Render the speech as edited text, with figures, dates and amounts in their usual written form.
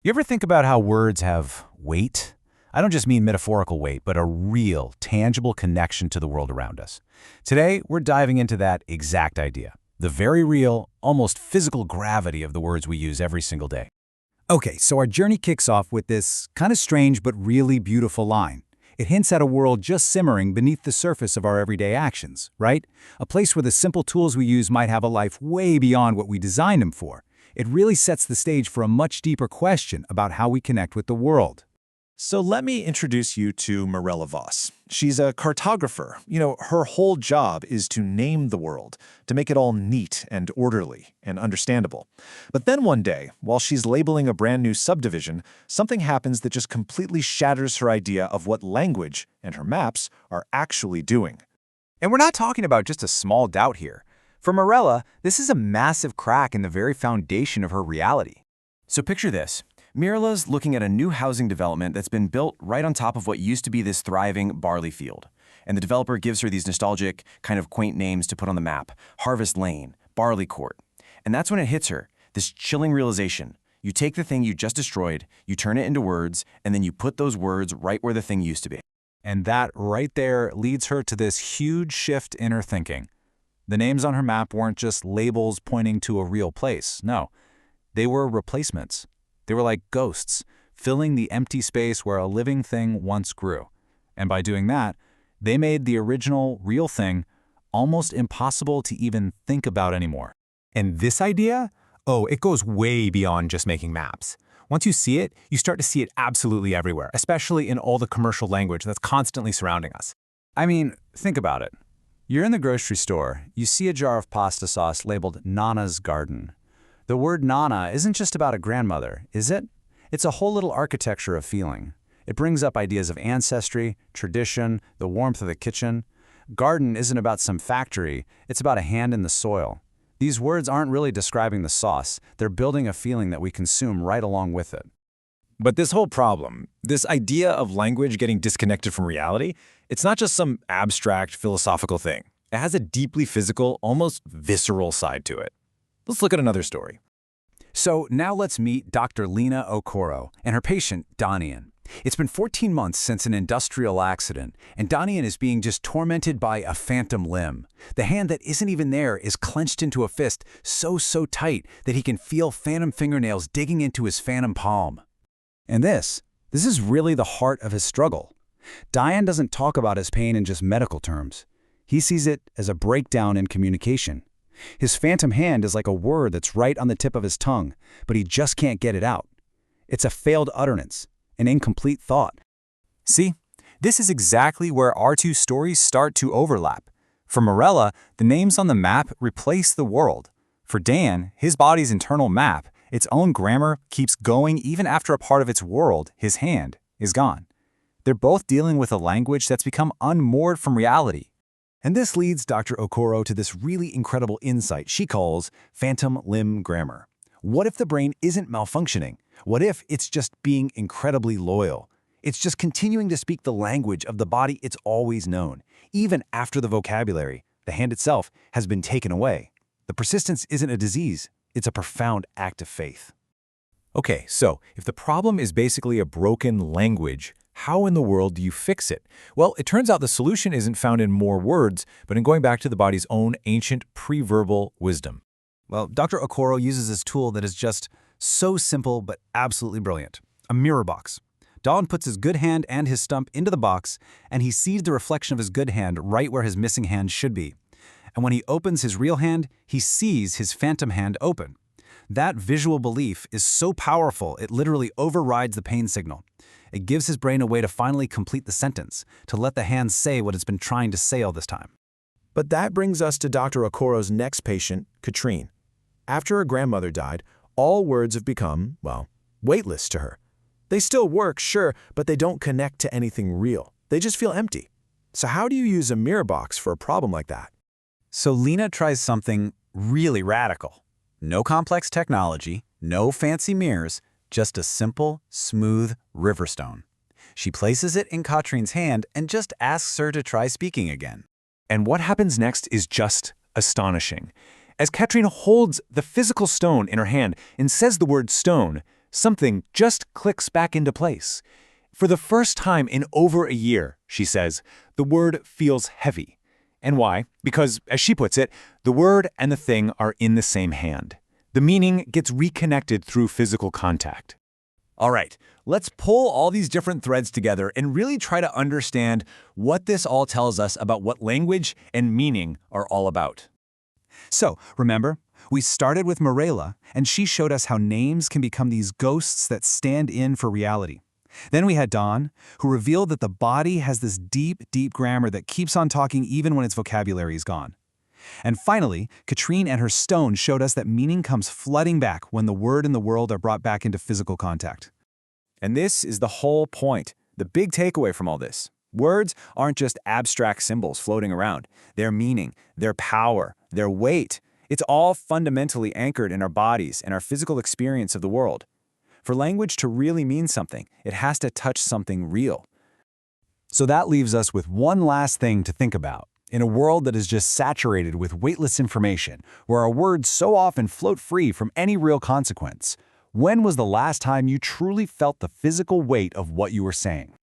You ever think about how words have weight? I don't just mean metaphorical weight, but a real, tangible connection to the world around us. Today, we're diving into that exact idea, the very real, almost physical gravity of the words we use every single day. Okay, so our journey kicks off with this kind of strange but really beautiful line. It hints at a world just simmering beneath the surface of our everyday actions, right? A place where the simple tools we use might have a life way beyond what we designed them for. It really sets the stage for a much deeper question about how we connect with the world. So let me introduce you to Mirela Voss. She's a cartographer. Her whole job is to name the world, to make it all neat and orderly and understandable. But then one day, while she's labeling a brand new subdivision, something happens that just completely shatters her idea of what language and her maps are actually doing. And we're not talking about just a small doubt here. For Mirela, this is a massive crack in the very foundation of her reality. So picture this. Mirela's looking at a new housing development that's been built right on top of what used to be this thriving barley field. And the developer gives her these nostalgic, kind of quaint names to put on the map: Harvest Lane, Barley Court. And that's when it hits her, this chilling realization. You take the thing you just destroyed, you turn it into words, and then you put those words right where the thing used to be. And that right there leads her to this huge shift in her thinking. The names on her map weren't just labels pointing to a real place. No, they were replacements. They were like ghosts, filling the empty space where a living thing once grew. And by doing that, they made the original, real thing almost impossible to even think about anymore. And this idea? Oh, it goes way beyond just making maps. Once you see it, you start to see it absolutely everywhere, especially in all the commercial language that's constantly surrounding us. I mean, think about it. You're in the grocery store, you see a jar of pasta sauce labeled Nana's Garden. The word Nana isn't just about a grandmother, is it? It's a whole little architecture of feeling. It brings up ideas of ancestry, tradition, the warmth of the kitchen. Garden isn't about some factory, it's about a hand in the soil. These words aren't really describing the sauce, they're building a feeling that we consume right along with it. But this whole problem, this idea of language getting disconnected from reality, it's not just some abstract philosophical thing. It has a deeply physical, almost visceral side to it. Let's look at another story. So now let's meet Dr. Lena Okoro and her patient, Danian. It's been 14 months since an industrial accident, and Danian is being just tormented by a phantom limb. The hand that isn't even there is clenched into a fist so tight that he can feel phantom fingernails digging into his phantom palm. And this is really the heart of his struggle. Diane doesn't talk about his pain in just medical terms. He sees it as a breakdown in communication. His phantom hand is like a word that's right on the tip of his tongue, but he just can't get it out. It's a failed utterance, an incomplete thought. See, this is exactly where our two stories start to overlap. For Mirela, the names on the map replace the world. For Dan, his body's internal map, its own grammar, keeps going even after a part of its world, his hand, is gone. They're both dealing with a language that's become unmoored from reality. And this leads Dr. Okoro to this really incredible insight she calls phantom limb grammar. What if the brain isn't malfunctioning? What if it's just being incredibly loyal? It's just continuing to speak the language of the body it's always known, even after the vocabulary, the hand itself, has been taken away. The persistence isn't a disease, it's a profound act of faith. Okay, so if the problem is basically a broken language, how in the world do you fix it? Well, it turns out the solution isn't found in more words, but in going back to the body's own ancient pre-verbal wisdom. Well, Dr. Okoro uses this tool that is just so simple but absolutely brilliant, a mirror box. Don puts his good hand and his stump into the box, and he sees the reflection of his good hand right where his missing hand should be. And when he opens his real hand, he sees his phantom hand open. That visual belief is so powerful, it literally overrides the pain signal. It gives his brain a way to finally complete the sentence, to let the hand say what it's been trying to say all this time. But that brings us to Dr. Okoro's next patient, Katrine. After her grandmother died, all words have become, well, weightless to her. They still work, sure, but they don't connect to anything real. They just feel empty. So how do you use a mirror box for a problem like that? So Lena tries something really radical. No complex technology, no fancy mirrors, just a simple, smooth riverstone. She places it in Katrine's hand and just asks her to try speaking again. And what happens next is just astonishing. As Katrine holds the physical stone in her hand and says the word stone, Something just clicks back into place. For the first time in over a year, she says, the word feels heavy. And why? Because, as she puts it, the word and the thing are in the same hand. The meaning gets reconnected through physical contact. All right, let's pull all these different threads together and really try to understand what this all tells us about what language and meaning are all about. So, remember, we started with Mirela, and she showed us how names can become these ghosts that stand in for reality. Then we had Dawn, who revealed that the body has this deep, deep grammar that keeps on talking even when its vocabulary is gone. And finally, Katrine and her stone showed us that meaning comes flooding back when the word and the world are brought back into physical contact. And this is the whole point, the big takeaway from all this. Words aren't just abstract symbols floating around. Their meaning, their power, their weight, it's all fundamentally anchored in our bodies and our physical experience of the world. For language to really mean something, it has to touch something real. So that leaves us with one last thing to think about. In a world that is just saturated with weightless information, where our words so often float free from any real consequence, when was the last time you truly felt the physical weight of what you were saying?